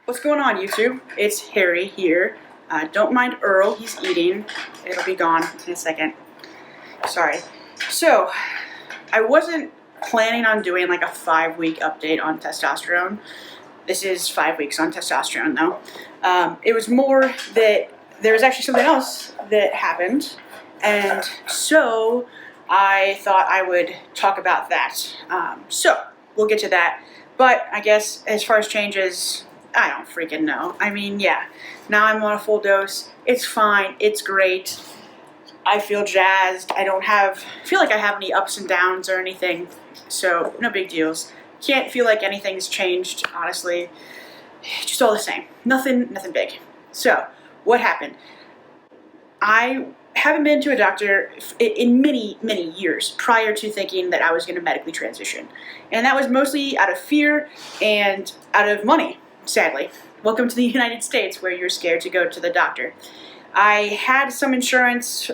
What's going on, YouTube? It's Harry here. Don't mind Earl, he's eating. It'll be gone in a second. Sorry. So, I wasn't planning on doing like a 5-week update on testosterone. This is 5 weeks on testosterone though. It was more that there was actually something else that happened, and so I thought I would talk about that. So, we'll get to that. But I guess as far as changes, I don't freaking know. I mean, yeah, now I'm on a full dose. It's fine. It's great. I feel jazzed. I don't feel like I have any ups and downs or anything. So no big deals. Can't feel like anything's changed, honestly. Just all the same. Nothing big. So what happened? I haven't been to a doctor in many years prior to thinking that I was going to medically transition. And that was mostly out of fear and out of money. Sadly. Welcome to the United States, where you're scared to go to the doctor. I had some insurance,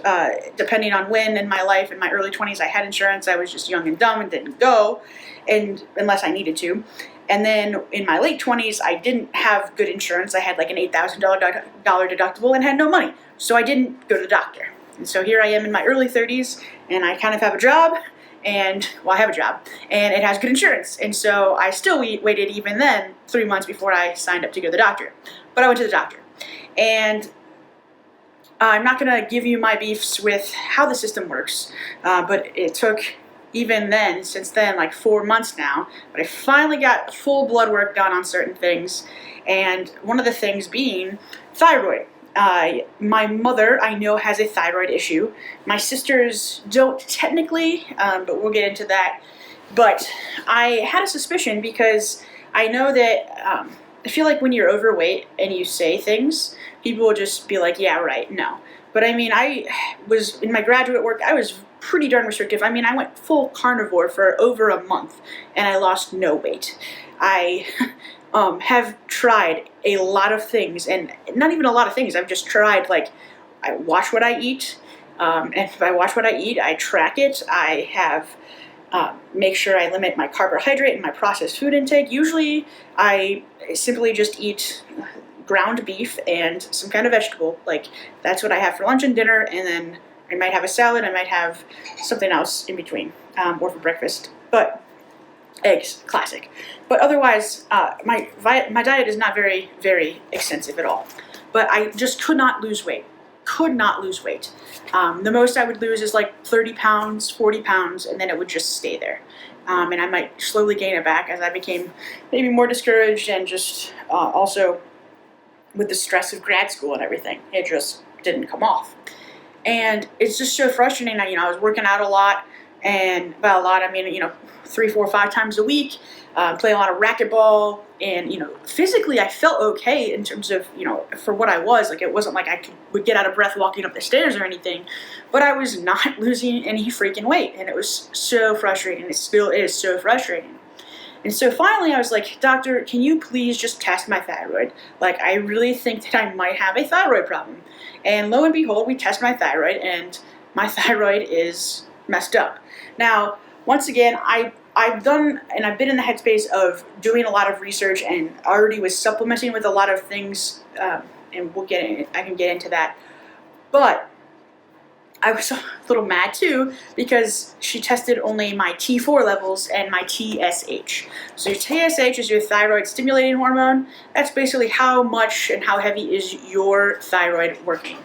depending on when in my life. In my early 20s, I had insurance. I was just young and dumb and didn't go, unless I needed to. And then in my late 20s, I didn't have good insurance. I had like an $8,000 deductible and had no money. So I didn't go to the doctor. And so here I am in my early 30s, and I kind of have a job. I have a job, and it has good insurance, and so I still waited even then 3 months before I signed up to go to the doctor. But I went to the doctor, and I'm not going to give you my beefs with how the system works, but it took even then, since then, like 4 months now, but I finally got full blood work done on certain things, and one of the things being thyroid. My mother, I know, has a thyroid issue. My sisters don't technically, but we'll get into that. But I had a suspicion because I know that I feel like when you're overweight and you say things, people will just be like, yeah, right, no. But I mean, I was, in my graduate work, I was pretty darn restrictive. I mean, I went full carnivore for over a month and I lost no weight. I have tried a lot of things, and not even a lot of things, I've just tried, like, I watch what I eat, and if I watch what I eat, I track it. I have make sure I limit my carbohydrate and my processed food intake. Usually I simply just eat ground beef and some kind of vegetable. Like, that's what I have for lunch and dinner, and then I might have a salad, I might have something else in between, or for breakfast. But eggs, classic. But otherwise, my diet is not very extensive at all. But I just could not lose weight. Could not lose weight. The most I would lose is like 30 pounds, 40 pounds, and then it would just stay there. And I might slowly gain it back as I became maybe more discouraged, and just also with the stress of grad school and everything, it just didn't come off. And it's just so frustrating. I was working out a lot, and by a lot I mean 3, 4, 5 times a week, play a lot of racquetball, and physically I felt okay in terms of for what I was. Like, it wasn't like I would get out of breath walking up the stairs or anything, but I was not losing any freaking weight, and it was so frustrating. It still is so frustrating. And so finally I was like, doctor, can you please just test my thyroid? Like, I really think that I might have a thyroid problem. And lo and behold, we test my thyroid, and my thyroid is messed up. Now, once again, I've been in the headspace of doing a lot of research, and already was supplementing with a lot of things, and I can get into that. But I was a little mad too, because she tested only my T4 levels and my TSH. So your TSH is your thyroid stimulating hormone. That's basically how much and how heavy is your thyroid working.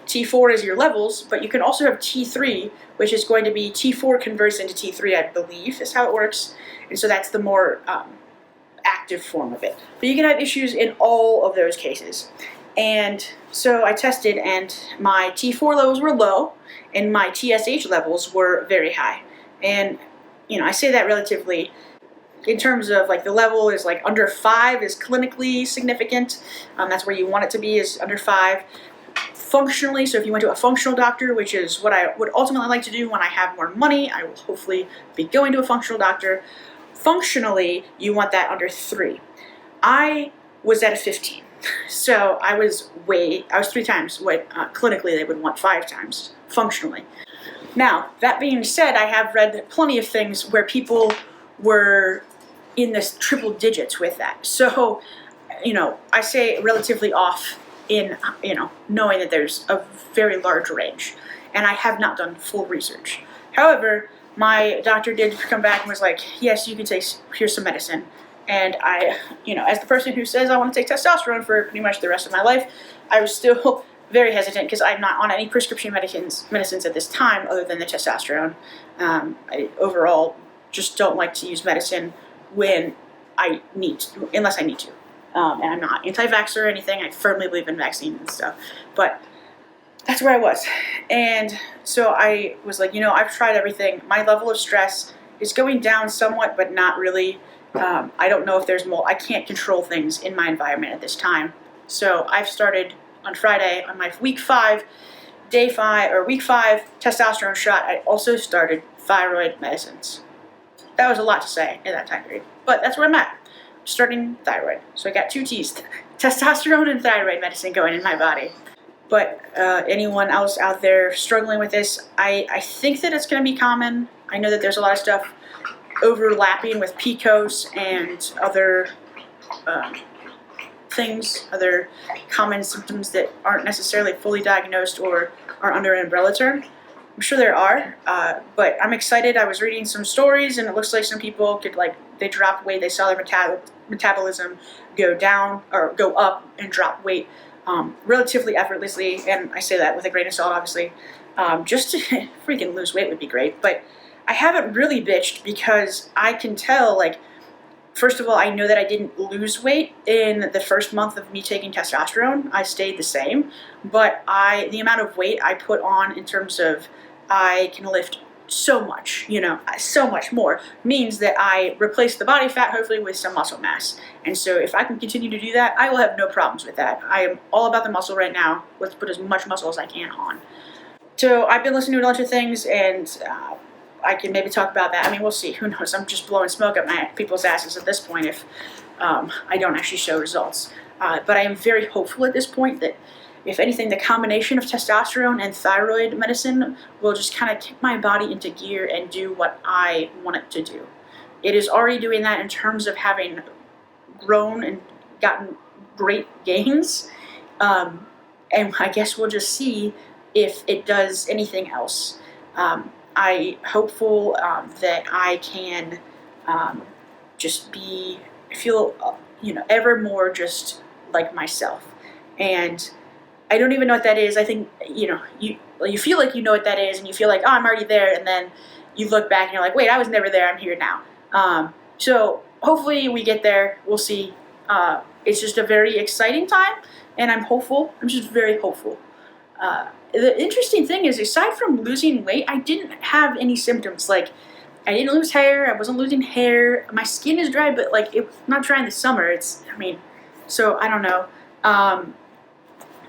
T4 is your levels, but you can also have T3, which is going to be T4 converts into T3, I believe, is how it works. And so that's the more active form of it. But you can have issues in all of those cases. And so I tested, and my T4 levels were low, and my TSH levels were very high. And I say that relatively in terms of, like, the level is like under 5 is clinically significant. That's where you want it to be, is under 5. Functionally, so if you went to a functional doctor, which is what I would ultimately like to do when I have more money, I will hopefully be going to a functional doctor. Functionally, you want that under 3. I was at a 15. So I was 3 times what clinically they would want 5 times, functionally. Now, that being said, I have read plenty of things where people were in this triple digits with that. So I say relatively off in, knowing that there's a very large range, and I have not done full research. However, my doctor did come back and was like, yes, you can take, here's some medicine. And I, as the person who says I want to take testosterone for pretty much the rest of my life, I was still very hesitant because I'm not on any prescription medicines at this time other than the testosterone. I overall just don't like to use medicine when I need to, unless I need to. And I'm not anti-vaxxer or anything. I firmly believe in vaccines and stuff. But that's where I was. And so I was like, I've tried everything. My level of stress is going down somewhat, but not really. I don't know if there's more. I can't control things in my environment at this time. So I've started on Friday on my week 5 testosterone shot. I also started thyroid medicines. That was a lot to say in that time period, but that's where I'm at. Starting thyroid. So I got 2 T's, testosterone and thyroid medicine going in my body. But anyone else out there struggling with this, I think that it's going to be common. I know that there's a lot of stuff overlapping with PCOS and other things, other common symptoms that aren't necessarily fully diagnosed or are under an umbrella term. I'm sure there are, but I'm excited. I was reading some stories, and it looks like some people could, they dropped weight, they saw their metabolism go down or go up and drop weight relatively effortlessly, and I say that with a grain of salt, obviously. Just to freaking lose weight would be great, but I haven't really bitched because I can tell, first of all, I know that I didn't lose weight in the first month of me taking testosterone. I stayed the same, but the amount of weight I put on in terms of I can lift so much, so much more, means that I replace the body fat hopefully with some muscle mass. And so if I can continue to do that, I will have no problems with that. I am all about the muscle right now. Let's put as much muscle as I can on. So I've been listening to a bunch of things, and I can maybe talk about that. I mean, we'll see. Who knows? I'm just blowing smoke up people's asses at this point if I don't actually show results. But I am very hopeful at this point that, if anything, the combination of testosterone and thyroid medicine will just kind of kick my body into gear and do what I want it to do. It is already doing that in terms of having grown and gotten great gains. And I guess we'll just see if it does anything else. I'm hopeful that I can just feel ever more just like myself. And I don't even know what that is. I think, you feel like you know what that is, and you feel like, oh, I'm already there, and then you look back and you're like, wait, I was never there, I'm here now. So hopefully we get there. We'll see. It's just a very exciting time, and I'm hopeful. I'm just very hopeful. The interesting thing is, aside from losing weight, I didn't have any symptoms. I didn't lose hair. I wasn't losing hair. My skin is dry, but it's not dry in the summer. So I don't know.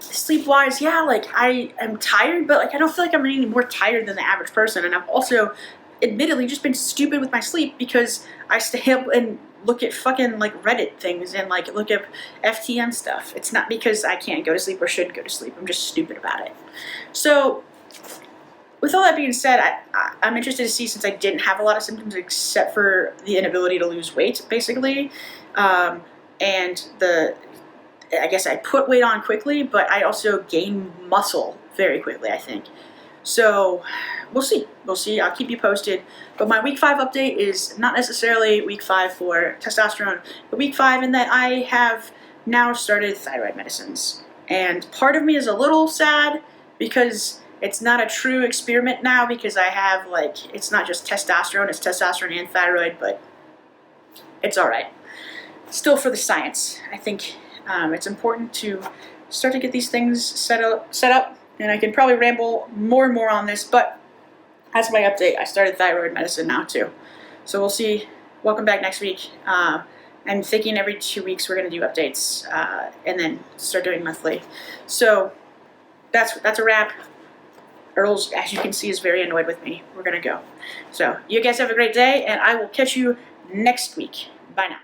Sleep-wise, yeah, I am tired, but I don't feel like I'm any more tired than the average person. And I've also, admittedly, just been stupid with my sleep because I stay up and look at fucking Reddit things and look at FtM stuff. It's not because I can't go to sleep or shouldn't go to sleep. I'm just stupid about it. So with all that being said, I'm interested to see, since I didn't have a lot of symptoms except for the inability to lose weight, basically, and I guess I put weight on quickly, but I also gain muscle very quickly, I think. So we'll see. We'll see. I'll keep you posted. But my week 5 update is not necessarily week 5 for testosterone, but week 5 in that I have now started thyroid medicines. And part of me is a little sad because it's not a true experiment now, because I have it's not just testosterone, it's testosterone and thyroid, but it's all right. Still for the science. I think it's important to start to get these things set up, and I can probably ramble more and more on this, but that's my update. I started thyroid medicine now too. So we'll see. Welcome back next week. I'm thinking every 2 weeks we're going to do updates, and then start doing monthly. So that's a wrap. Earl's, as you can see, is very annoyed with me. We're going to go. So you guys have a great day, and I will catch you next week. Bye now.